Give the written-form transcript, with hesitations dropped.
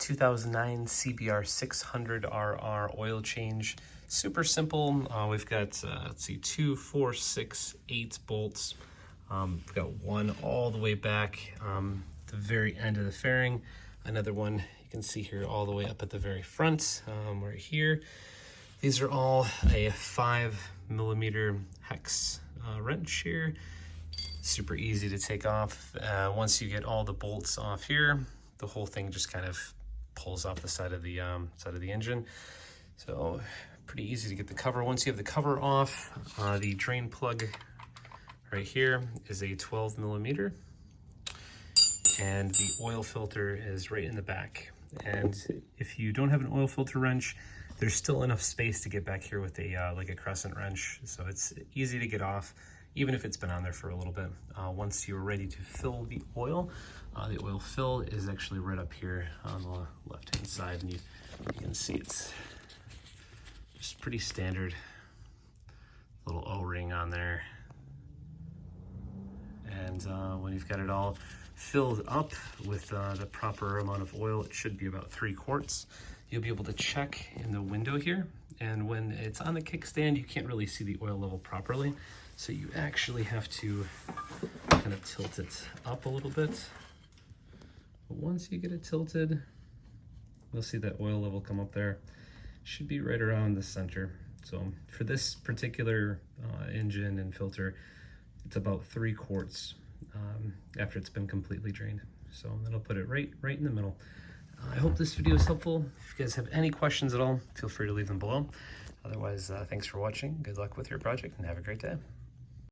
2009 CBR 600RR oil change. Super simple. We've got, let's see, 2, 4, 6, 8 bolts. We've got one all the way back, the very end of the fairing. Another one you can see here all the way up at the very front, right here. These are all a 5mm hex wrench here. Super easy to take off. Once you get all the bolts off here, the whole thing just kind of pulls off the side of the engine. So pretty easy to get the cover. Once you have the cover off, the drain plug right here is a 12mm, and the oil filter is right in the back. And if you don't have an oil filter wrench, there's still enough space to get back here with a like a crescent wrench, so it's easy to get off, even if it's been on there for a little bit. Once you're ready to fill the oil fill is actually right up here on the left-hand side, and you can see it's just pretty standard little O-ring on there. And when you've got it all filled up with the proper amount of oil, it should be about 3 quarts. You'll be able to check in the window here, and when it's on the kickstand, you can't really see the oil level properly, so you actually have to kind of tilt it up a little bit. But once you get it tilted, you'll see that oil level come up there. Should be right around the center. So for this particular engine and filter, it's about 3 quarts after it's been completely drained. So that'll put it right in the middle. I hope this video is helpful. If you guys have any questions at all, feel free to leave them below. Otherwise, thanks for watching. Good luck with your project and have a great day.